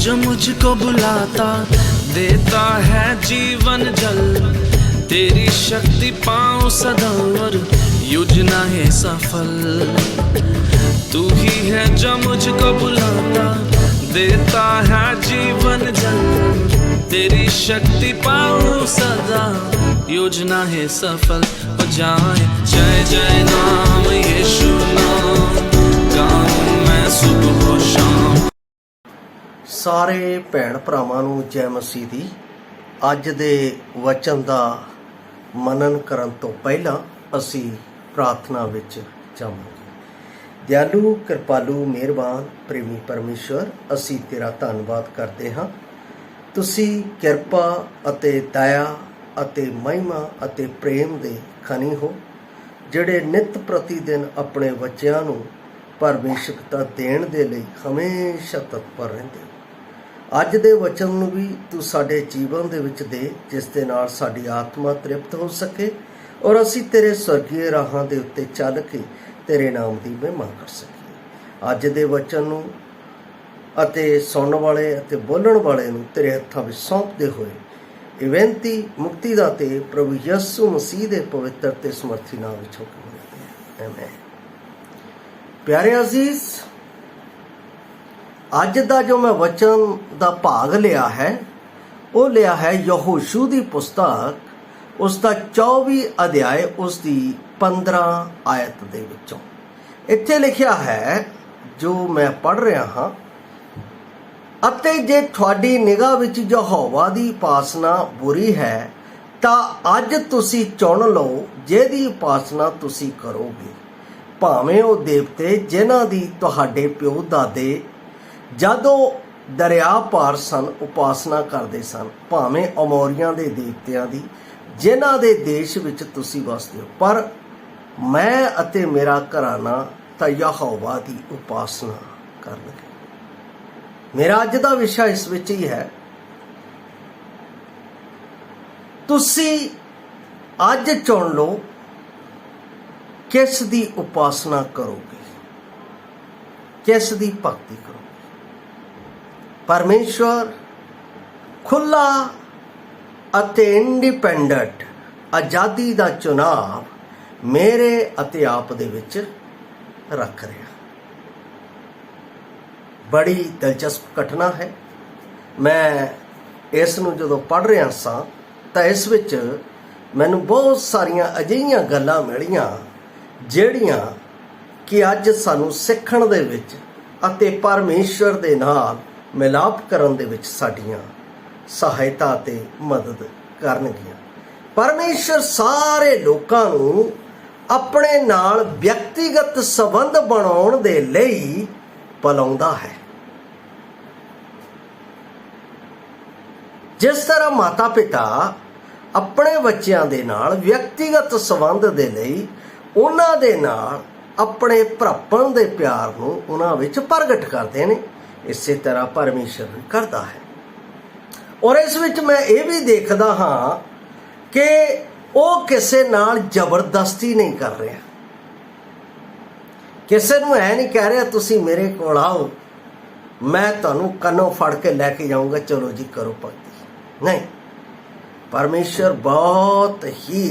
जो मुझको बुलाता देता है जीवन जल, तेरी शक्ति पाऊं सदा और योजना है सफल। तू ही है जो मुझको बुलाता देता है जीवन जल, तेरी शक्ति पाऊं सदा योजना है सफल हो जाए। जय जय नाम यीशु नाम गाऊं मैं सुबह शाम। सारे भैन भरावां नूं जय मसीह दी। अज दे वचन दा मनन करन तो पहला असी प्रार्थना विच जावांगे। दयालु कृपालु मेहरबान प्रेमी परमेश्वर, असी तेरा धन्नवाद करते हाँ। तुसी किरपा अते दया अते महिमा अते प्रेम दे खनी हो, जिहड़े नित प्रतिदिन अपने बच्चों नूं परमेश्वरता देण दे लई हमेशा तत्पर रहिंदे हो। अज दे वचन नूं भी तू साडे जीवन दे विच दे, जिस दे नाल साडी आत्मा तृप्त हो सके और असी तेरे स्वर्गीय राहां दे उत्ते चल के तेरे नाम दी महिमा कर सकीए। अज दे वचन नूं अते सुनन वाले अते बोलण वाले नूं तेरे हत्थां विच सौंपदे होए इह बेनती मुक्ति दाते प्रभु यीशु मसीह दे पवित्र ते समर्थी नाम विच हुकम करदे आमीन। प्यारे अजीज, अज दा जो मैं वचन दा भाग लिया है वो लिया है यहोशू दी पुस्तक, उसका 24 अध्याय उसकी 15 आयत दे विचों। इत्थे लिखिया है जो मैं पढ़ रहा हाँ, अते जे तुहाडी निगाह विच यहोवा दी उपासना बुरी है तां अज तुसी चुन लो जिहदी उपासना तुसी करोगे, भावें वो देवते जिन्हां दी तुहाडे प्यो दादे जदों दरिया पार सन उपासना करते सन, भावें अमोरियां दे देवतियां दी जिन्हां दे देश विच तुसी वसदे हो, पर मैं अते मेरा घराना तां यहोवा दी उपासना करनगे। मेरा अज दा विषय इस विच ही है, तुसी अज चुन लो किस दी उपासना करोगे, किस दी भक्ति करोगे। परमेश्वर खुला अते इंडिपेंडेंट आज़ादी दा चुनाव मेरे अते आप दे विच रख रहा। बड़ी दिलचस्प घटना है। मैं इस नूं जदों पढ़ रहा सां तां इस विच मैनूं बहुत सारियां अजिहियां गल्लां मिलियां ਜਿਹੜੀਆਂ कि अज सानूं सिੱਖਣ ਦੇ ਵਿੱਚ ਅਤੇ परमेश्वर ਦੇ ਨਾਲ मिलाप करन दे विच साडियां सहायता ते मदद करनगियां। परमेश्वर सारे लोकां नूं अपने नाल व्यक्तिगत संबंध बनाउण दे लई बुलाउंदा है। जिस तरह माता पिता अपने बच्चों दे नाल व्यक्तिगत संबंध दे लई उन्हां दे नाल अपने भरापण दे प्यार नूं उन्हां विच प्रगट करदे ने, इसे तरह परमेश्वर भी करता है। और इस विच मैं ये भी देखदा हाँ कि वो किसी नाल जबरदस्ती नहीं कर रहा, किसी नूं ऐ नहीं कह रहा तुसी मेरे कोल आओ मैं तुहानूं कन्नों फड़ के लैके जाऊँगा चलो जी करो भगती। नहीं, परमेश्वर बहुत ही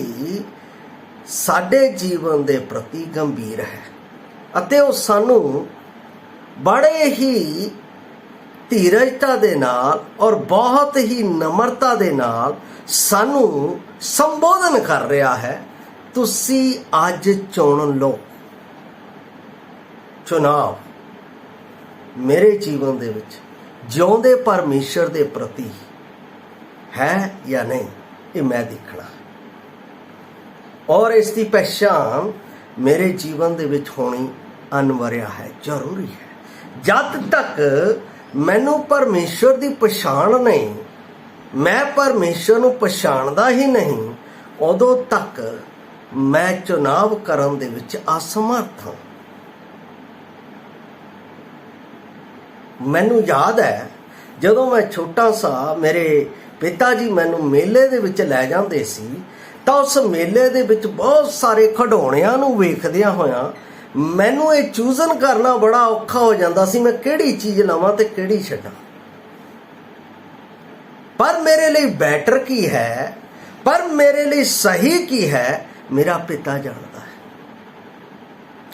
साडे जीवन दे प्रति गंभीर है अते वो सानू बड़े ही धीरजता दे नाल और बहुत ही नम्रता दे नाल सानू संबोधन कर रहा है। तुसी अज चुन लो, चुनाव मेरे जीवन दे विच जिउंदे परमेश्वर दे प्रति है या नहीं, ये मैं देखना और इसकी पहचान मेरे जीवन दे विच होनी अनिवार्य है, जरूरी है। जद तक मैनू परमेश्वर की पछाण नहीं, मैं परमेश्वर नूं पछाणदा ही नहीं, उदों तक मैं चुनाव करन दे विच असमर्थ हाँ। मैनू याद है जदों मैं छोटा सा मेरे पिता जी मैनू मेले दे विच लै जांदे सी तां उस मेले दे विच बहुत सारे खिडौणिਆਂ नूं वेखदियां होया मैनू ये चूजन करना बड़ा औखा हो जाता सी, मैं किहड़ी चीज़ लवां ते किहड़ी छड्डां। पर मेरे लिए बेटर की है, पर मेरे लिए सही की है, मेरा पिता जानता है।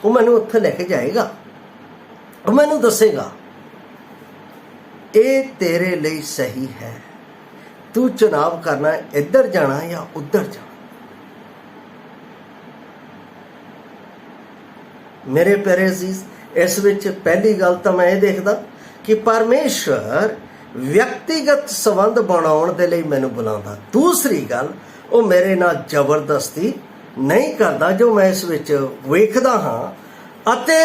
वो मैनू उत्थे लेके जाएगा, वो मैनू दसेगा ये तेरे लिए सही है, तू चुनाव करना इधर जाना या उधर जाना। मेरे प्यारे अजीज, इस विच पहली गल तो मैं ये देखदा कि परमेश्वर व्यक्तिगत संबंध बनाउण दे लई मैनू बुलाउंदा। दूसरी गल, वो मेरे नाल जबरदस्ती नहीं करदा, जो मैं इस विच वेखदा हां, अते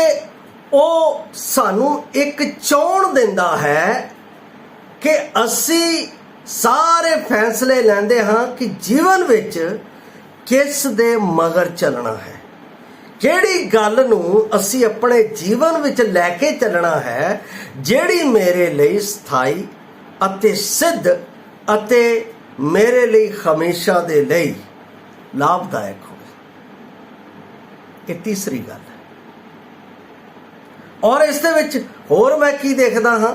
वो सानू एक चौण दिंदा है कि असी सारे फैसले लैंदे हां कि जीवन विच किस दे मगर चलना है, किहड़ी गल नूं असी अपने जीवन विच लैके चलना है, जिहड़ी मेरे लिए स्थाई अते सिद्ध अते मेरे लिए हमेशा दे लिए लाभदायक हो। ये तीसरी गल है। और इस दे विच होर मैं की देखदा हां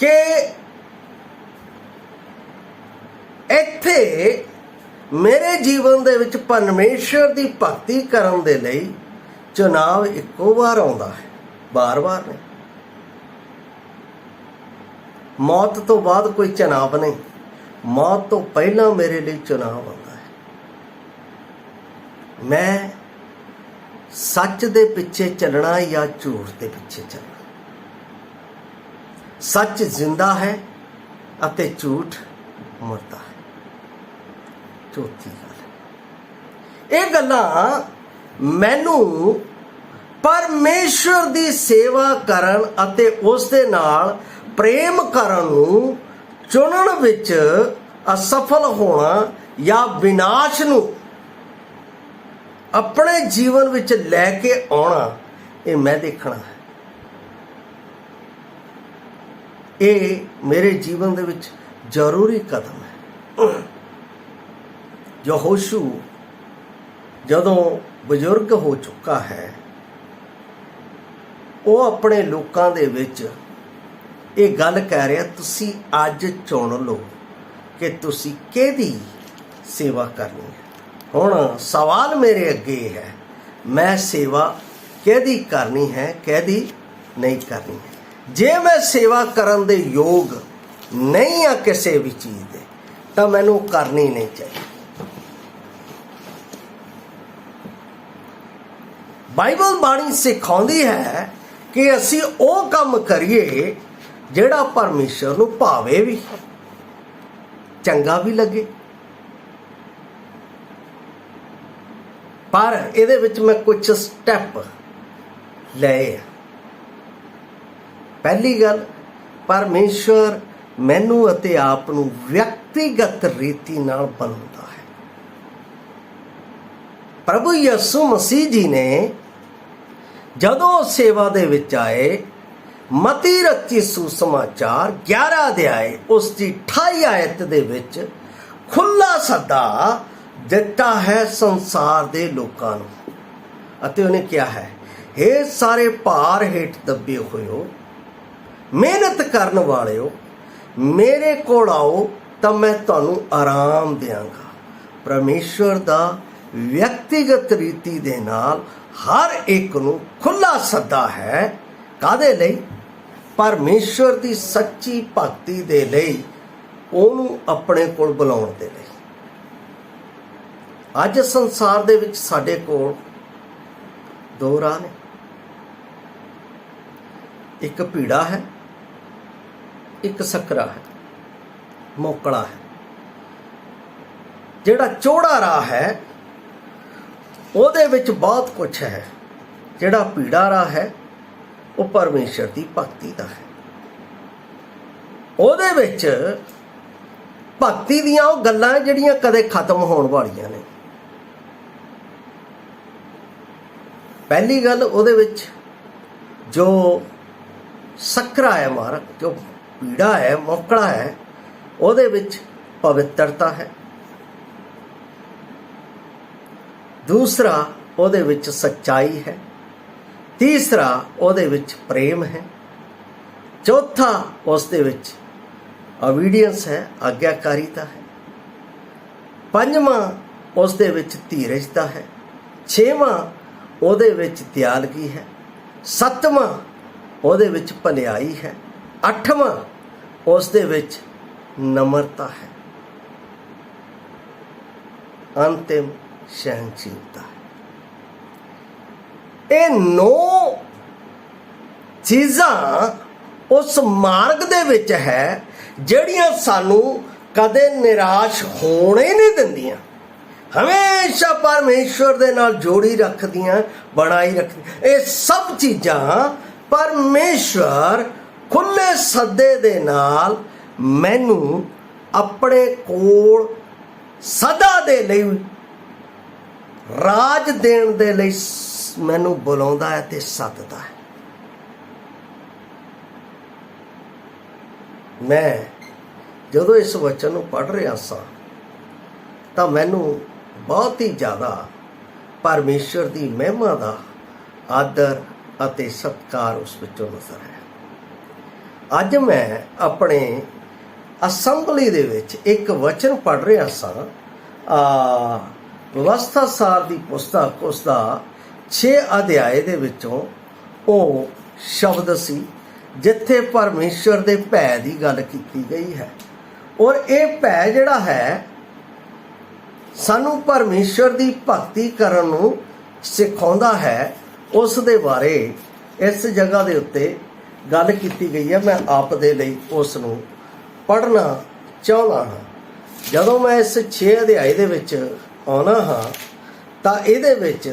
कि इत्थे मेरे जीवन दे विच परमेश्वर दी भगती करन दे लई चुनाव इक्को बार आउंदा है, बार बार नहीं। मौत तो बाद कोई चुनाव नहीं, मौत तो पहला मेरे लिए चुनाव आउंदा है। मैं सच दे पिछे चलना या झूठ दे पिछे चलना। सच जिंदा है अते झूठ मरदा है। चौथी गल, ये गल्लां मैनू परमेश्वर दी सेवा करन अते उस दे नाल प्रेम करन नूं चुनण विच असफल होना या विनाश नूं अपने जीवन विच लैके आउणा, ये मैं देखना है। ये मेरे जीवन दे विच जरूरी कदम है। यहोशू जदों बजुर्ग हो चुका है, वो अपने लोकां दे विच ये गल कह रहा, तुसी अज चुन लो कि तुसी किहदी सेवा करनी है। हुण सवाल मेरे अगे है, मैं सेवा किहदी करनी है, किहदी नहीं करनी है। जे मैं सेवा करन दे योग नहीं आ किसी भी चीज़ दे, तो मैनू करनी नहीं चाहिए। बाइबल बाणी सिखाउंदी है कि असी वो काम करिए जिहड़ा परमेश्वर नूं भावे भी, चंगा भी लगे। पर इहदे विच मैं कुछ स्टैप लए। पहली गल, परमेश्वर मैनू अते आप नूं व्यक्तिगत रीति नाल बनाउंदा है। प्रभु यीशु मसीह जी ने जदों सेवा दे विच आए, मती रची सुसमाचार 11 अध्याय उसकी 28 आयत दे विच खुला सदा दिता है संसार दे लोकां नूं, अते उन्हें क्या है, हे सारे भार हेठ दबे होयो, मेहनत करन वालिओ, मेरे कोल आओ तां मैं तुहानूं आराम देवांगा। परमेश्वर दा व्यक्तिगत रीति दे नाल हर एक नूं खुला सदा है। कादे लई? परमेश्वर दी सच्ची भगती दे लई, ओनूं अपने कोल बुलाउण दे लई। अज संसार दे विच साडे कोल दो राह ने, एक पीड़ा है, एक सकरा है, मोकड़ा है। जिहड़ा चौड़ा राह है ਉਹਦੇ ਵਿੱਚ बहुत कुछ है, ਜਿਹੜਾ पीड़ा राह है वो परमेश्वर की भगती का है। ਉਹਦੇ ਵਿੱਚ भगती ਦੀਆਂ ਉਹ ਗੱਲਾਂ ਜਿਹੜੀਆਂ ਕਦੇ ਖਤਮ ਹੋਣ ਵਾਲੀਆਂ ਨੇ। पहली गल, ਉਹਦੇ ਵਿੱਚ जो सकरा है मारा, जो पीड़ा है, मोकड़ा है, ਉਹਦੇ ਵਿੱਚ पवित्रता है। दूसरा, ਉਹਦੇ ਵਿੱਚ सच्चाई है। तीसरा, ਉਹਦੇ ਵਿੱਚ प्रेम है। चौथा, उसदे ਵਿੱਚ ओबीडियंस है, आग्याकारिता है। पंजवां उस दे विच धीरजता है। छेवां ਉਹਦੇ ਵਿੱਚ ਦਿਆਲਗੀ है। सतवां ਉਹਦੇ ਵਿੱਚ ਭਲਾਈ है। अठवां ਉਸ ਦੇ ਵਿੱਚ नम्रता है। अंतिम सहनशीलता है। ये 9 चीज़ां उस मार्ग दे विच है ਜਿਹੜੀਆਂ ਸਾਨੂੰ कदे निराश होने नहीं दिंदियां, हमेशा परमेश्वर दे नाल जोड़ी रखदियां, बनाई रखदियां। ये सब चीज़ां परमेश्वर खुले सदे दे नाल मैनू अपने कोल सदा दे लई राज देण दे लई मैनू बुलाउंदा है ते सददा है। मैं जदों इस वचन नूं पढ़ रहा सा तां मैनू बहुत ही ज़्यादा परमेश्वर की महिमा का आदर अते सत्कार उस विचों नज़र है। अज मैं अपने असैंबली दे विच एक वचन पढ़ रहा सा, व्यवस्था सार की पुस्तक उसका 6 अध्याय दे विचों वो शब्द सी जिथे परमेश्वर के भै की गल की गई है। और ये भै जिहड़ा है सानू परमेश्वर की भगती करन नूं सिखाउंदा है। उस दे बारे इस जगह के उत्ते गल की गई है। मैं आप दे लई उस नूं पढ़ना चाहुंदा हाँ। जदों मैं इस 6 अध्याय दे विच आउणा हाँ तां इहदे विच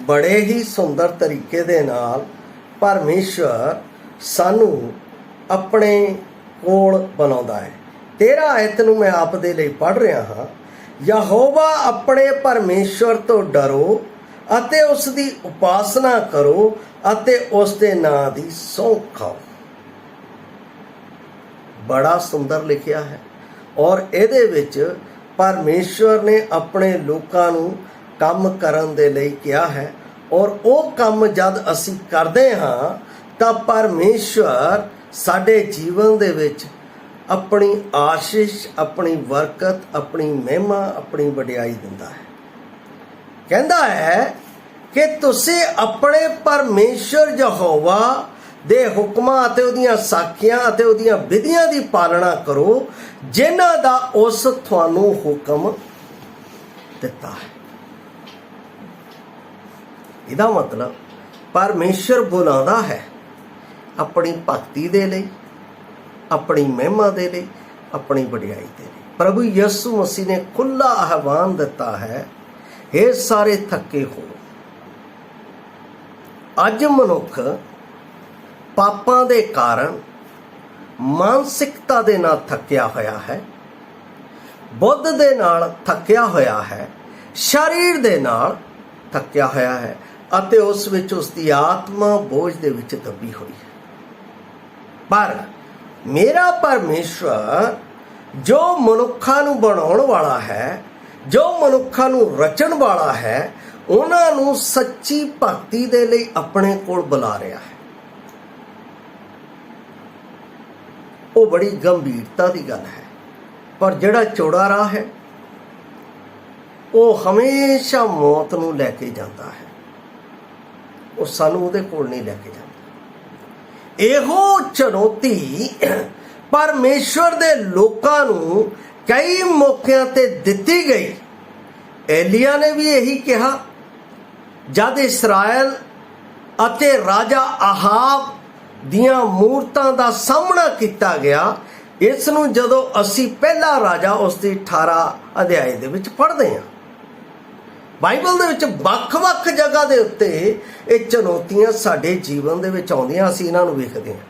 बड़े ही सुंदर तरीके दे नाल परमेश्वर सानू अपने कोल बनाउंदा है। 13 आयत नूं मैं आप दे लई पढ़ रहा हाँ। यहोवा अपने परमेश्वर तो डरो अते उसकी उपासना करो अते उसके नां दी सौंह खाओ। बड़ा सुंदर लिखिया है। और इहदे विच परमेश्वर ने अपने लोकां नूं काम करन दे लई कहा है। और वो काम जद असीं करदे हां तां परमेश्वर साडे जीवन दे विच अपनी आशीष, अपनी बरकत, अपनी महिमा, अपनी वडियाई दिंदा है। कहता है कि तुसी अपने परमेश्वर यहोवा दे हुक्मां अते उहदियां साखियां अते उहदियां विधियां दी पालना करो जिन्हां दा उस तुहानू हुक्म दिता है। इहदा मतलब परमेश्वर बुलांदा है अपनी भगती दे लई, अपनी महिमा दे लई, अपनी वडियाई दे लई। प्रभु यीशु मसीह ने खुला आह्वान दिता है, हे सारे थके हो। अज मनुख पापां दे कारण मानसिकता दे नाल थकिया होया है, बुद्ध दे नाल थकिया होया है, शरीर दे नाल थकिया होया है अते उस विच उसदी आत्मा बोझ दे विच दबी हुई है। पर मेरा परमेश्वर जो मनुखा नूं बनाउण वाला है, जो मनुखा नूं रचण वाला है, उन्हां नूं सच्ची भगती दे लई अपने कोल बुला रहा है। वो बड़ी गंभीरता की गल है। पर जिहड़ा चौड़ा राह है वो हमेशा मौत नूं लैके जाता है, वो सानू उहदे कोल नहीं लैके जाता। ਇਹੋ चुनौती परमेश्वर दे लोकां नूं कई मौकिਆਂ ते दिती गई। एलिया ने भी यही कहा जद इस्राएल अते राजा आहाब दियां मूरतां दा सामना किया गया। इस नूं जदों असी पहला राजा उसकी 18 अध्याय दे विच पढ़दे हां। बाइबल दे विच वख-वख जगह दे उत्ते ये चुनौतियां साडे जीवन दे विच आउंदियां, असीं इन्हां नूं वेखदे हां।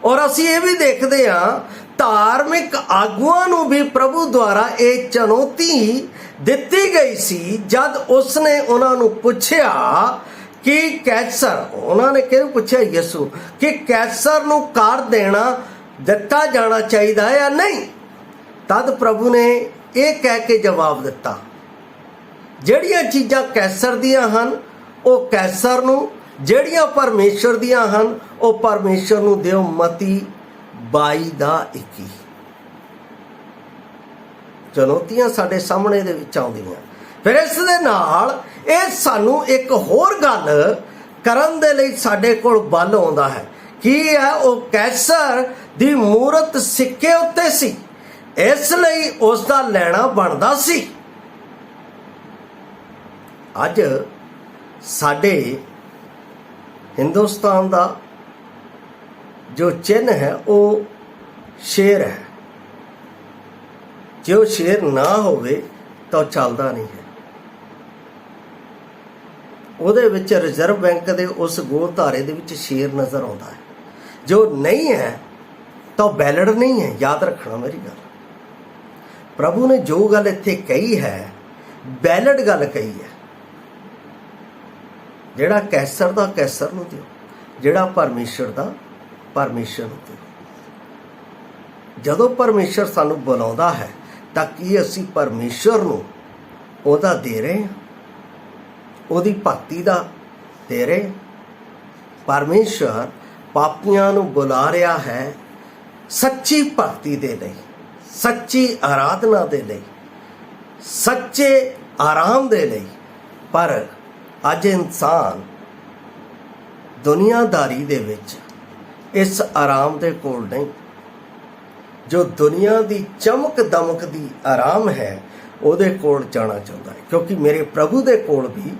और असीं ये भी देखते हां धार्मिक आगुआं नूं भी प्रभु द्वारा ये चुनौती दिती गई सी जद उसने उन्हां नूं पुछया कि कैसर, उन्होंने क्यों पूछा यसू कि कैसर नूं कर देना दिता जाना चाहिए या नहीं। तद प्रभु ने यह कह के जवाब दिता, ਜਿਹੜੀਆਂ चीज़ां कैसर दियां हन वो कैसर नूं, ਜਿਹੜੀਆਂ परमेश्वर दियां हन वो परमेश्वर नूं दिओ। मती 22:21। ਚੁਣੌਤੀਆਂ ਸਾਡੇ ਸਾਹਮਣੇ ਦੇ ਵਿੱਚ ਆਉਂਦੀਆਂ। ਫਿਰ ਇਸ ਦੇ ਨਾਲ ਇਹ ਸਾਨੂੰ ਇੱਕ ਹੋਰ ਗੱਲ ਕਰਨ ਦੇ ਲਈ ਸਾਡੇ ਕੋਲ ਬਲ ਆਉਂਦਾ ਹੈ। ਕੀ ਹੈ? ਉਹ ਕੈਸਰ ਦੀ ਮੂਰਤ ਸਿੱਕੇ ਉੱਤੇ ਸੀ, ਇਸ ਲਈ ਉਸ ਦਾ ਲੈਣਾ ਬਣਦਾ ਸੀ। ਅੱਜ ਸਾਡੇ ਹਿੰਦੁਸਤਾਨ ਦਾ ਜੋ ਚਿੰਨ੍ਹ ਹੈ ਉਹ ਸ਼ੇਰ ਹੈ। ਜੇ ਉਹ ਸ਼ੇਰ ਨਾ ਹੋਵੇ ਤਾਂ ਉਹ ਚੱਲਦਾ ਨਹੀਂ ਹੈ। ਉਹਦੇ ਵਿੱਚ ਰਿਜ਼ਰਵ ਬੈਂਕ ਦੇ ਉਸ ਗੋਲ ਧਾਰੇ ਦੇ ਵਿੱਚ ਸ਼ੇਰ ਨਜ਼ਰ ਆਉਂਦਾ ਹੈ। ਜੋ ਨਹੀਂ ਹੈ ਤਾਂ ਉਹ ਬੈਲਟ ਨਹੀਂ ਹੈ। ਯਾਦ ਰੱਖਣਾ ਮੇਰੀ ਗੱਲ। ਪ੍ਰਭੂ ਨੇ ਜੋ ਗੱਲ ਇੱਥੇ ਕਹੀ ਹੈ ਬੈਲਟ ਗੱਲ ਕਹੀ ਹੈ। ਜਿਹੜਾ ਕੈਸਰ ਦਾ ਕੈਸਰ ਨੂੰ ਦਿਓ, ਜਿਹੜਾ ਪਰਮੇਸ਼ਰ ਦਾ ਪਰਮੇਸ਼ਰ ਨੂੰ ਦਿਓ। ਜਦੋਂ ਪਰਮੇਸ਼ਰ ਸਾਨੂੰ ਬੁਲਾਉਂਦਾ ਹੈ ਤਾਂ ਕੀ ਅਸੀਂ ਪਰਮੇਸ਼ਰ ਨੂੰ ਉਹਦਾ ਦੇ ਰਹੇ ਹਾਂ, ਉਹਦੀ ਭਗਤੀ ਦਾ ਦੇ ਰਹੇ? ਪਰਮੇਸ਼ਰ ਪਾਪੀਆਂ ਨੂੰ ਬੁਲਾ ਰਿਹਾ ਹੈ ਸੱਚੀ ਭਗਤੀ ਦੇ ਲਈ, ਸੱਚੀ ਆਰਾਧਨਾ ਦੇ ਲਈ, ਸੱਚੇ ਆਰਾਮ ਦੇ ਲਈ। ਪਰ ਅੱਜ ਇਨਸਾਨ ਦੁਨੀਆਦਾਰੀ ਦੇ ਵਿੱਚ ਇਸ ਆਰਾਮ ਦੇ ਕੋਲ ਨਹੀਂ। ਜੋ ਦੁਨੀਆ ਦੀ ਚਮਕ ਦਮਕ ਦੀ ਆਰਾਮ ਹੈ ਉਹਦੇ ਕੋਲ ਜਾਣਾ ਚਾਹੁੰਦਾ ਹੈ, ਕਿਉਂਕਿ ਮੇਰੇ ਪ੍ਰਭੂ ਦੇ ਕੋਲ ਵੀ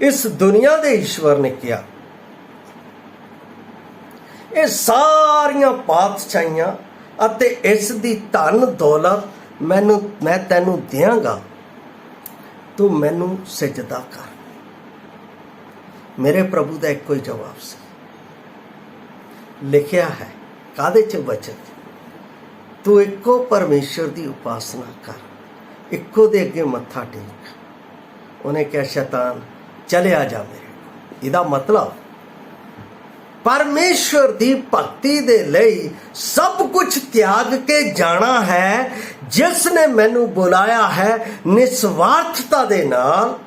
ਇਸ ਦੁਨੀਆ ਦੇ ਈਸ਼ਵਰ ਨੇ ਕਿਹਾ ਇਹ ਸਾਰੀਆਂ ਪਾਤਸ਼ਾਹੀਆਂ ਅਤੇ ਇਸ ਦੀ ਧਨ ਦੌਲਤ ਮੈਂ ਤੈਨੂੰ ਦਿਆਂਗਾ, ਤੂੰ ਮੈਨੂੰ ਸਜਦਾ ਕਰ। ਮੇਰੇ ਪ੍ਰਭੂ ਦਾ ਇੱਕੋ ਹੀ ਜਵਾਬ ਸੀ। ਲਿਖਿਆ ਹੈ ਕਾਹਦੇ 'ਚ ਵਚਨ? ਤੂੰ ਇੱਕੋ ਪਰਮੇਸ਼ਰ ਦੀ ਉਪਾਸਨਾ ਕਰ, ਇੱਕੋ ਦੇ ਅੱਗੇ ਮੱਥਾ ਟੇਕ। ਉਹਨੇ ਕਿਹਾ ਸ਼ੈਤਾਨ ਚਲਿਆ ਜਾ ਮੇਰੇ। ਇਹਦਾ ਮਤਲਬ ਪਰਮੇਸ਼ਰ ਦੀ ਭਗਤੀ ਦੇ ਲਈ ਸਭ ਕੁਝ ਤਿਆਗ ਕੇ ਜਾਣਾ ਹੈ। ਜਿਸ ਨੇ ਮੈਨੂੰ ਬੁਲਾਇਆ ਹੈ ਨਿਸਵਾਰਥਤਾ ਦੇ ਨਾਲ,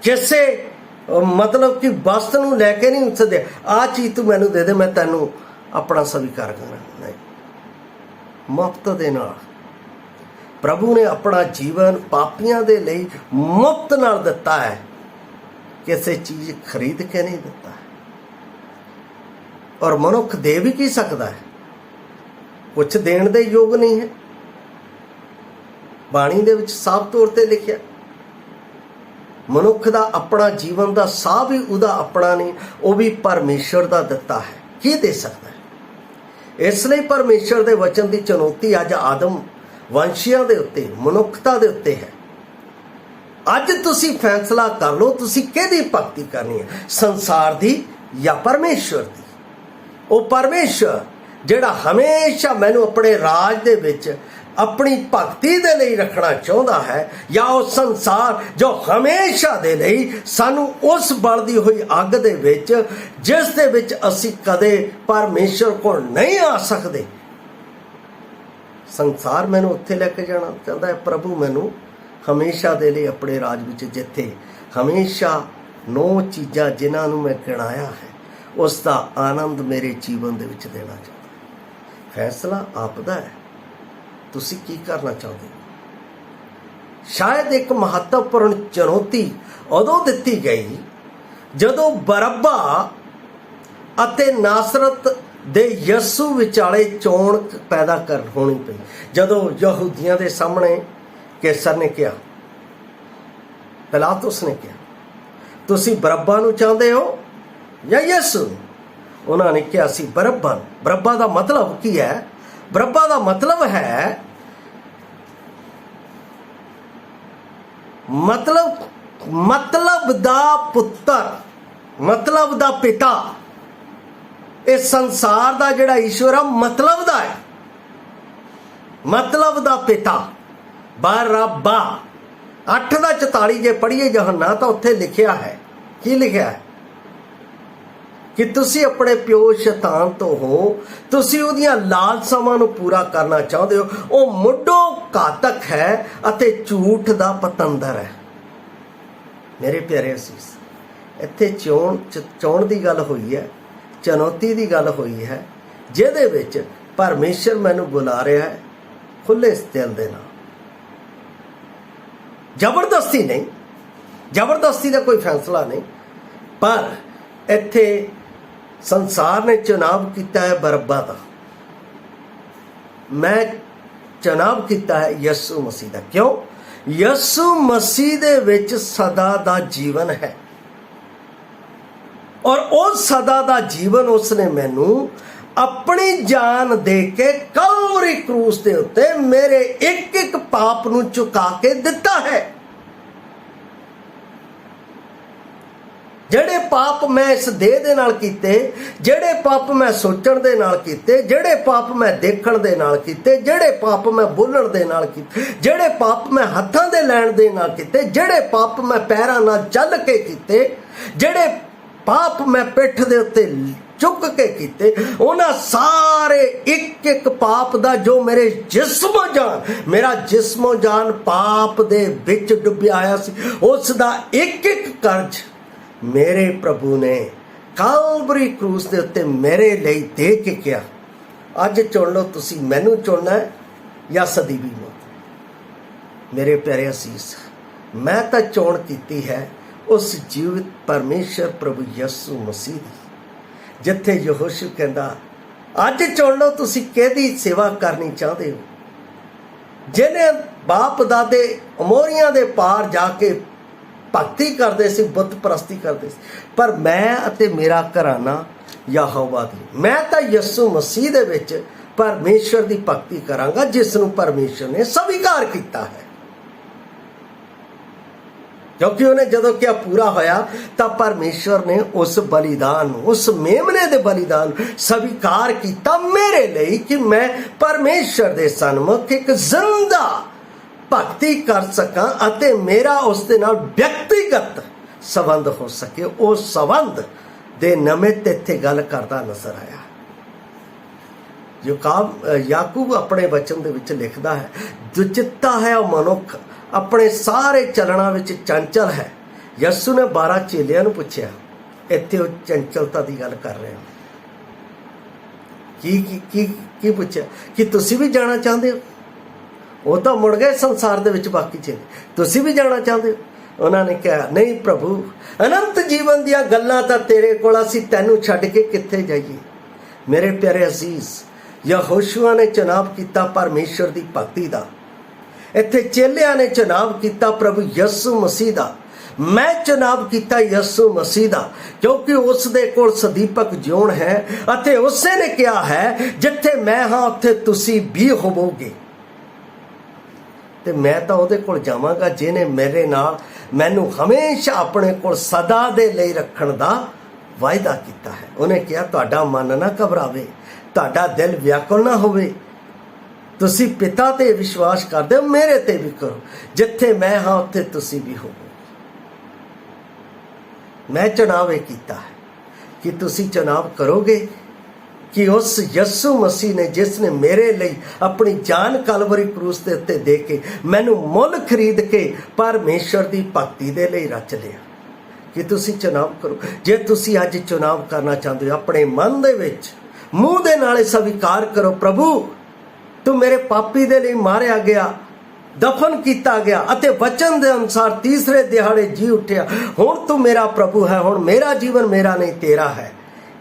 ਕਿਸੇ ਮਤਲਬ ਕਿ ਵਸਤ ਨੂੰ ਲੈ ਕੇ ਨਹੀਂ ਉੱਠਦੇ ਆਹ ਚੀਜ਼ ਤੂੰ ਮੈਨੂੰ ਦੇ ਦੇ ਮੈਂ ਤੈਨੂੰ ਆਪਣਾ ਸਵੀਕਾਰ ਕਰਾਂ। ਨਹੀਂ, ਮੁਫਤ ਦੇ ਨਾਲ। ਪ੍ਰਭੂ ਨੇ ਆਪਣਾ ਜੀਵਨ ਪਾਪੀਆਂ ਦੇ ਲਈ ਮੁਫਤ ਨਾਲ ਦਿੱਤਾ ਹੈ, ਕਿਸੇ ਚੀਜ਼ ਖਰੀਦ ਕੇ ਨਹੀਂ ਦਿੱਤਾ। ਔਰ ਮਨੁੱਖ ਦੇ ਵੀ ਕੀ ਸਕਦਾ ਹੈ? ਕੁਛ ਦੇਣ ਦੇ ਯੋਗ ਨਹੀਂ ਹੈ। ਬਾਣੀ ਦੇ ਵਿੱਚ ਸਾਫ਼ ਤੌਰ ਤੇ ਲਿਖਿਆ ਮਨੁੱਖ ਦਾ ਆਪਣਾ ਜੀਵਨ ਦਾ ਸਾਹ ਵੀ ਉਹਦਾ ਆਪਣਾ ਨਹੀਂ, ਉਹ ਵੀ ਪਰਮੇਸ਼ਰ ਦਾ ਦਿੱਤਾ ਹੈ। ਕੀ ਦੇ ਸਕਦਾ ਹੈ? ਇਸ ਲਈ ਪਰਮੇਸ਼ਰ ਦੇ ਵਚਨ ਦੀ ਚੁਣੌਤੀ ਅੱਜ ਆਦਮ ਵੰਸ਼ੀਆਂ ਦੇ ਉੱਤੇ, ਮਨੁੱਖਤਾ ਦੇ ਉੱਤੇ ਹੈ। ਅੱਜ ਤੁਸੀਂ ਫੈਸਲਾ ਕਰ ਲਓ ਤੁਸੀਂ ਕਿਹਦੀ ਭਗਤੀ ਕਰਨੀ ਹੈ, ਸੰਸਾਰ ਦੀ ਜਾਂ ਪਰਮੇਸ਼ਰ ਦੀ। ਉਹ ਪਰਮੇਸ਼ਰ ਜਿਹੜਾ ਹਮੇਸ਼ਾ ਮੈਨੂੰ ਆਪਣੇ ਰਾਜ ਦੇ ਵਿੱਚ ਆਪਣੀ ਭਗਤੀ ਦੇ ਲਈ ਰੱਖਣਾ ਚਾਹੁੰਦਾ ਹੈ, ਜਾਂ ਉਹ ਸੰਸਾਰ ਜੋ ਹਮੇਸ਼ਾ ਦੇ ਲਈ ਸਾਨੂੰ ਉਸ ਬਲਦੀ ਹੋਈ ਅੱਗ ਦੇ ਵਿੱਚ, ਜਿਸ ਦੇ ਵਿੱਚ ਅਸੀਂ ਕਦੇ ਪਰਮੇਸ਼ਰ ਕੋਲ ਨਹੀਂ ਆ ਸਕਦੇ। ਸੰਸਾਰ ਮੈਨੂੰ ਉੱਥੇ ਲੈ ਕੇ ਜਾਣਾ ਚਾਹੁੰਦਾ ਹੈ, ਪ੍ਰਭੂ ਮੈਨੂੰ ਹਮੇਸ਼ਾ ਦੇ ਲਈ ਆਪਣੇ ਰਾਜ ਵਿੱਚ, ਜਿੱਥੇ ਹਮੇਸ਼ਾ 9 ਚੀਜ਼ਾਂ ਜਿਨ੍ਹਾਂ ਨੂੰ ਮੈਂ ਗਿਣਾਇਆ ਹੈ ਉਸ ਦਾ ਆਨੰਦ ਮੇਰੇ ਜੀਵਨ ਦੇ ਵਿੱਚ ਦੇਣਾ ਚਾਹੁੰਦਾ। ਫੈਸਲਾ ਆਪ ਦਾ ਹੈ, ਤੁਸੀਂ ਕੀ ਕਰਨਾ ਚਾਹੁੰਦੇ ਹੋ। ਸ਼ਾਇਦ ਇੱਕ ਮਹੱਤਵਪੂਰਨ ਚੁਣੌਤੀ ਉਦੋਂ ਦਿੱਤੀ ਗਈ ਜਦੋਂ ਬਰੱਬਾ ਅਤੇ ਨਾਸਰਤ ਦੇ ਯਸੂ ਵਿਚਾਲੇ ਚੋਣ ਪੈਦਾ ਹੋਣੀ ਪਈ। ਜਦੋਂ ਯਹੂਦੀਆਂ ਦੇ ਸਾਹਮਣੇ ਕੈਸਰ ਨੇ ਕਿਹਾ, ਪਿਲਾਤੁਸ ਨੇ ਕਿਹਾ ਤੁਸੀਂ ਬਰੱਬਾ ਨੂੰ ਚਾਹੁੰਦੇ ਹੋ ਜਾਂ ਯਸੂ? ਉਹਨਾਂ ਨੇ ਕਿਹਾ ਸੀ ਬਰੱਬਾ। ਬਰੱਬਾ ਦਾ ਮਤਲਬ ਕੀ ਹੈ? ਬਰੱਬਾ ਦਾ ਮਤਲਬ ਹੈ ਮਤਲਬ ਦਾ ਪੁੱਤਰ, ਮਤਲਬ ਦਾ ਪਿਤਾ। ਇਹ ਸੰਸਾਰ ਦਾ ਜਿਹੜਾ ਈਸ਼ਵਰ ਆ ਮਤਲਬ ਦਾ ਹੈ, ਮਤਲਬ ਦਾ ਪਿਤਾ ਬਰੱਬਾ। 8:44 ਜੇ ਪੜ੍ਹੀਏ ਯਹੋਨਾ ਤਾਂ ਉੱਥੇ ਲਿਖਿਆ ਹੈ, ਕੀ ਲਿਖਿਆ ਹੈ? ਕਿ ਤੁਸੀਂ ਆਪਣੇ ਪਿਓ ਸ਼ੈਤਾਨ ਤੋਂ ਹੋ, ਤੁਸੀਂ ਉਹਦੀਆਂ ਲਾਲਸਾਵਾਂ ਨੂੰ ਪੂਰਾ ਕਰਨਾ ਚਾਹੁੰਦੇ ਹੋ। ਉਹ ਮੁੱਢੋਂ ਘਾਤਕ ਹੈ ਅਤੇ ਝੂਠ ਦਾ ਪਤੰਦਰ ਹੈ। ਮੇਰੇ ਪਿਆਰੇ ਅਸੀਸ, ਇੱਥੇ ਚੋਣ ਦੀ ਗੱਲ ਹੋਈ ਹੈ, ਚੁਣੌਤੀ ਦੀ ਗੱਲ ਹੋਈ ਹੈ, ਜਿਹਦੇ ਵਿੱਚ ਪਰਮੇਸ਼ਰ ਮੈਨੂੰ ਬੁਲਾ ਰਿਹਾ ਹੈ ਖੁੱਲੇ ਦਿਲ ਦੇ ਨਾਲ। ਜ਼ਬਰਦਸਤੀ ਨਹੀਂ, ਜ਼ਬਰਦਸਤੀ ਦਾ ਕੋਈ ਫੈਸਲਾ ਨਹੀਂ, ਪਰ ਇੱਥੇ ਸੰਸਾਰ ਨੇ ਚੁਣਾਵ ਕੀਤਾ ਹੈ ਬਰੱਬਾ ਦਾ, ਮੈਂ ਚੁਣਾਵ ਕੀਤਾ ਹੈ ਯਿਸੂ ਮਸੀਹ ਦਾ। ਕਿਉਂ? ਯਿਸੂ ਮਸੀਹ ਦੇ ਵਿੱਚ ਸਦਾ ਦਾ ਜੀਵਨ ਹੈ, ਔਰ ਉਹ ਸਦਾ ਦਾ ਜੀਵਨ ਉਸਨੇ ਮੈਨੂੰ ਆਪਣੀ ਜਾਨ ਦੇ ਕੇ ਕਲਵਰੀ ਕਰੂਸ ਦੇ ਉੱਤੇ ਮੇਰੇ ਇੱਕ ਇੱਕ ਪਾਪ ਨੂੰ ਚੁਕਾ ਕੇ ਦਿੱਤਾ ਹੈ। ਜਿਹੜੇ ਪਾਪ ਮੈਂ ਇਸ ਦੇਹ ਦੇ ਨਾਲ ਕੀਤੇ, ਜਿਹੜੇ ਪਾਪ ਮੈਂ ਸੋਚਣ ਦੇ ਨਾਲ ਕੀਤੇ, ਜਿਹੜੇ ਪਾਪ ਮੈਂ ਦੇਖਣ ਦੇ ਨਾਲ ਕੀਤੇ, ਜਿਹੜੇ ਪਾਪ ਮੈਂ ਬੋਲਣ ਦੇ ਨਾਲ ਕੀਤੇ, ਜਿਹੜੇ ਪਾਪ ਮੈਂ ਹੱਥਾਂ ਦੇ ਲੈਣ ਦੇ ਨਾਲ ਕੀਤੇ, ਜਿਹੜੇ ਪਾਪ ਮੈਂ ਪੈਰਾਂ ਨਾਲ ਚੱਲ ਕੇ ਕੀਤੇ, ਜਿਹੜੇ ਪਾਪ ਮੈਂ ਪਿੱਠ ਦੇ ਉੱਤੇ ਚੁੱਕ ਕੇ ਕੀਤੇ, ਉਹਨਾਂ ਸਾਰੇ ਇੱਕ ਇੱਕ ਪਾਪ ਦਾ ਜੋ ਮੇਰੇ ਜਿਸਮੋ ਜਾਨ, ਮੇਰਾ ਜਿਸਮੋ ਜਾਨ ਪਾਪ ਦੇ ਵਿੱਚ ਡੁੱਬਿਆ ਹੋਇਆ ਸੀ, ਉਸ ਦਾ ਇੱਕ ਇੱਕ ਕਰਜ਼ ਮੇਰੇ ਪ੍ਰਭੂ ਨੇ ਕਾਲਵਰੀ ਕਰੂਸ ਦੇ ਉੱਤੇ ਮੇਰੇ ਲਈ ਦੇ ਕੇ ਕਿਹਾ, ਅੱਜ ਚੁਣ ਲਓ ਤੁਸੀਂ, ਮੈਨੂੰ ਚੁਣਨਾ ਹੈ ਜਾਂ ਸਦੀਵੀ ਮੌਤ। ਮੇਰੇ ਪਿਆਰੇ ਅਸੀਸ, ਮੈਂ ਤਾਂ ਚੋਣ ਕੀਤੀ ਹੈ ਉਸ ਜੀਵਿਤ ਪਰਮੇਸ਼ਰ ਪ੍ਰਭੂ ਯਿਸੂ ਮਸੀਹ ਦੀ, ਜਿੱਥੇ ਯਹੋਸ਼ੂ ਕਹਿੰਦਾ ਅੱਜ ਚੁਣ ਲਓ ਤੁਸੀਂ ਕਿਹਦੀ ਸੇਵਾ ਕਰਨੀ ਚਾਹੁੰਦੇ ਹੋ। ਜਿਹਨੇ ਬਾਪ ਦਾਦੇ ਅਮੋਰੀਆਂ ਦੇ ਪਾਰ ਜਾ ਕੇ ਭਗਤੀ ਕਰਦੇ ਸੀ, ਬੁੱਤ ਪ੍ਰਸਤੀ ਕਰਦੇ ਸੀ, ਪਰ ਮੈਂ ਅਤੇ ਮੇਰਾ ਘਰਾਨਾ ਯਹੋਵਾ ਦੀ, ਮੈਂ ਤਾਂ ਯਿਸੂ ਮਸੀਹ ਦੇ ਵਿੱਚ ਪਰਮੇਸ਼ਰ ਦੀ ਭਗਤੀ ਕਰਾਂਗਾ, ਜਿਸ ਨੂੰ ਪਰਮੇਸ਼ਰ ਨੇ ਸਵੀਕਾਰ ਕੀਤਾ ਹੈ। ਕਿਉਂਕਿ ਉਹਨੇ ਜਦੋਂ ਕਿਹਾ ਪੂਰਾ ਹੋਇਆ, ਤਾਂ ਪਰਮੇਸ਼ਰ ਨੇ ਉਸ ਬਲੀਦਾਨ ਨੂੰ, ਉਸ ਮੇਮਨੇ ਦੇ ਬਲੀਦਾਨ ਨੂੰ ਸਵੀਕਾਰ ਕੀਤਾ ਮੇਰੇ ਲਈ, ਕਿ ਮੈਂ ਪਰਮੇਸ਼ਰ ਦੇ ਸਨਮੁਖ ਇੱਕ ਜ਼ਿੰਦਾ ਭਗਤੀ ਕਰ ਸਕਾਂ ਅਤੇ ਮੇਰਾ ਉਸ ਦੇ ਨਾਲ ਵਿਅਕਤੀਗਤ ਸੰਬੰਧ ਹੋ ਸਕੇ। ਉਹ ਸੰਬੰਧ ਦੇ ਨਿਮਿਤ ਇੱਥੇ ਗੱਲ ਕਰਦਾ ਨਜ਼ਰ ਆਇਆ। ਯਾਕੂਬ ਆਪਣੇ ਵਚਨ ਦੇ ਵਿੱਚ ਲਿਖਦਾ ਹੈ, ਦੁਚਿੱਤਾ ਹੈ ਉਹ ਮਨੁੱਖ, ਆਪਣੇ ਸਾਰੇ ਚਲਣਾ ਵਿੱਚ ਚੰਚਲ ਹੈ। ਯਿਸੂ ਨੇ 12 ਚੇਲਿਆਂ ਨੂੰ ਪੁੱਛਿਆ, ਇੱਥੇ ਉਹ ਚੰਚਲਤਾ ਦੀ ਗੱਲ ਕਰ ਰਹੇ ਹੋ, ਕੀ ਪੁੱਛਿਆ ਕਿ ਤੁਸੀਂ ਵੀ ਜਾਣਾ ਚਾਹੁੰਦੇ ਹੋ? ਉਹ ਤਾਂ ਮੁੜ ਗਏ ਸੰਸਾਰ ਦੇ ਵਿੱਚ, ਬਾਕੀ ਚੇਲੇ, ਤੁਸੀਂ ਵੀ ਜਾਣਾ ਚਾਹੁੰਦੇ ਹੋ? ਉਹਨਾਂ ਨੇ ਕਿਹਾ, ਨਹੀਂ ਪ੍ਰਭੂ, ਅਨੰਤ ਜੀਵਨ ਦੀਆਂ ਗੱਲਾਂ ਤਾਂ ਤੇਰੇ ਕੋਲ, ਅਸੀਂ ਤੈਨੂੰ ਛੱਡ ਕੇ ਕਿੱਥੇ ਜਾਈਏ। ਮੇਰੇ ਪਿਆਰੇ ਅਜ਼ੀਜ਼, ਯਹੋਸ਼ੂਆ ਨੇ ਚੁਣਾਵ ਕੀਤਾ ਪਰਮੇਸ਼ਰ ਦੀ ਭਗਤੀ ਦਾ, ਇੱਥੇ ਚੇਲਿਆਂ ਨੇ ਚੁਣਾਵ ਕੀਤਾ ਪ੍ਰਭੂ ਯਿਸੂ ਮਸੀਹ ਦਾ। ਮੈਂ ਚੁਣਾਵ ਕੀਤਾ ਯਿਸੂ ਮਸੀਹ ਦਾ, ਕਿਉਂਕਿ ਉਸ ਦੇ ਕੋਲ ਸਦੀਪਕ ਜਿਉਣ ਹੈ ਅਤੇ ਉਸੇ ਨੇ ਕਿਹਾ ਹੈ, ਜਿੱਥੇ ਮੈਂ ਹਾਂ ਉੱਥੇ ਤੁਸੀਂ ਵੀ ਹੋਵੋਗੇ। ਤੇ ਮੈਂ ਤਾਂ ਉਹਦੇ ਕੋਲ ਜਾਵਾਂਗਾ ਜਿਹਨੇ ਮੇਰੇ ਨਾਲ ਮੈਨੂੰ ਹਮੇਸ਼ਾ ਆਪਣੇ ਕੋਲ ਸਦਾ ਦੇ ਲਈ ਰੱਖਣ ਦਾ ਵਾਅਦਾ ਕੀਤਾ ਹੈ। ਉਹਨੇ ਕਿਹਾ, ਤੁਹਾਡਾ ਮਨ ਨਾ ਘਬਰਾਵੇ, ਤੁਹਾਡਾ ਦਿਲ ਵਿਆਕੁਲ ਨਾ ਹੋਵੇ, ਤੁਸੀਂ ਪਿਤਾ ਤੇ ਵਿਸ਼ਵਾਸ ਕਰਦੇ ਹੋ, ਮੇਰੇ ਤੇ ਵੀ ਕਰੋ, ਜਿੱਥੇ ਮੈਂ ਹਾਂ ਉੱਥੇ ਤੁਸੀਂ ਵੀ ਹੋਵੋ। ਮੈਂ ਚੁਣਾਵ ਇਹ ਕੀਤਾ ਹੈ ਕਿ ਤੁਸੀਂ ਚੁਣਾਵ ਕਰੋਗੇ ਕਿ ਉਸ ਯਿਸੂ ਮਸੀਹ ਨੇ, ਜਿਸ ਨੇ ਮੇਰੇ ਲਈ ਆਪਣੀ ਜਾਨ ਕਲਵਰੀ ਕਰੂਸ ਦੇ ਉੱਤੇ ਦੇ ਕੇ ਮੈਨੂੰ ਮੁੱਲ ਖਰੀਦ ਕੇ ਪਰਮੇਸ਼ਰ ਦੀ ਭਗਤੀ ਦੇ ਲਈ ਰਚ ਲਿਆ, ਕਿ ਤੁਸੀਂ ਚੁਣਾਵ ਕਰੋ। ਜੇ ਤੁਸੀਂ ਅੱਜ ਚੁਣਾਵ ਕਰਨਾ ਚਾਹੁੰਦੇ ਹੋ, ਆਪਣੇ ਮਨ ਦੇ ਵਿੱਚ ਮੂੰਹ ਦੇ ਨਾਲ ਸਵੀਕਾਰ ਕਰੋ, ਪ੍ਰਭੂ ਤੂੰ ਮੇਰੇ ਪਾਪੀ ਦੇ ਲਈ ਮਾਰਿਆ ਗਿਆ, ਦਫਨ ਕੀਤਾ ਗਿਆ ਅਤੇ ਵਚਨ ਦੇ ਅਨੁਸਾਰ ਤੀਸਰੇ ਦਿਹਾੜੇ ਜੀ ਉੱਠਿਆ, ਹੁਣ ਤੂੰ ਮੇਰਾ ਪ੍ਰਭੂ ਹੈ, ਹੁਣ ਮੇਰਾ ਜੀਵਨ ਮੇਰਾ ਨਹੀਂ ਤੇਰਾ ਹੈ।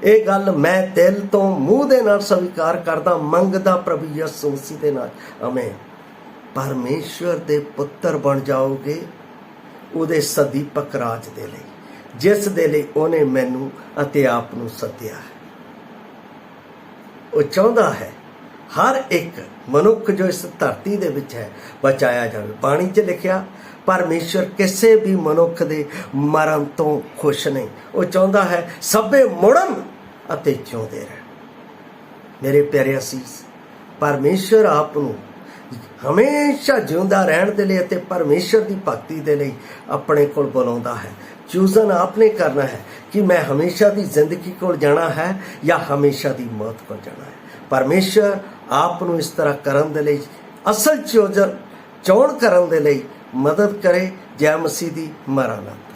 ਇਹ ਗੱਲ ਮੈਂ ਦਿਲ ਤੋਂ ਮੂੰਹ ਦੇ ਨਾਲ ਸਵੀਕਾਰ ਕਰਦਾ, ਮੰਗਦਾ ਪ੍ਰਭੂ ਯਿਸੂ ਮਸੀਹ ਦੇ ਨਾਲ, ਆਮੇਨ। ਪਰਮੇਸ਼ਵਰ ਦੇ ਪੁੱਤਰ ਬਣ ਜਾਓਗੇ ਉਹਦੇ ਸਦੀਪਕ ਰਾਜ ਦੇ ਲਈ, ਜਿਸ ਦੇ ਲਈ ਉਹਨੇ ਮੈਨੂੰ ਅਤੇ ਆਪ ਨੂੰ ਸੱਦਿਆ ਹੈ। ਉਹ ਚਾਹੁੰਦਾ ਹੈ ਹਰ ਇੱਕ ਮਨੁੱਖ ਜੋ ਇਸ ਧਰਤੀ ਦੇ ਵਿੱਚ ਹੈ ਬਚਾਇਆ ਜਾਵੇ। ਬਾਣੀ 'ਚ ਲਿਖਿਆ, ਪਰਮੇਸ਼ਰ ਕਿਸੇ ਵੀ ਮਨੁੱਖ ਦੇ ਮਰਨ ਤੋਂ ਖੁਸ਼ ਨਹੀਂ, ਉਹ ਚਾਹੁੰਦਾ ਹੈ ਸਭੇ ਮੁੜਨ ਅਤੇ ਜਿਉਂਦੇ ਰਹਿਣ। ਮੇਰੇ ਪਿਆਰੇ ਅਸੀਸ, ਪਰਮੇਸ਼ਰ ਆਪ ਨੂੰ ਹਮੇਸ਼ਾ ਜਿਉਂਦਾ ਰਹਿਣ ਦੇ ਲਈ ਅਤੇ ਪਰਮੇਸ਼ਰ ਦੀ ਭਗਤੀ ਦੇ ਲਈ ਆਪਣੇ ਕੋਲ ਬੁਲਾਉਂਦਾ ਹੈ। ਚੂਜ਼ਨ ਆਪਨੇ ਕਰਨਾ ਹੈ ਕਿ ਮੈਂ ਹਮੇਸ਼ਾ ਦੀ ਜ਼ਿੰਦਗੀ ਕੋਲ ਜਾਣਾ ਹੈ ਜਾਂ ਹਮੇਸ਼ਾ ਦੀ ਮੌਤ ਕੋਲ ਜਾਣਾ ਹੈ। ਪਰਮੇਸ਼ਰ ਆਪ ਨੂੰ ਇਸ ਤਰ੍ਹਾਂ ਕਰਨ ਦੇ ਲਈ, ਅਸਲ ਚੋਣ ਕਰਨ ਦੇ ਲਈ ਮਦਦ ਕਰੇ। ਜੈ ਮਸੀਹ ਦੀ ਮਹਾਰਾਜ।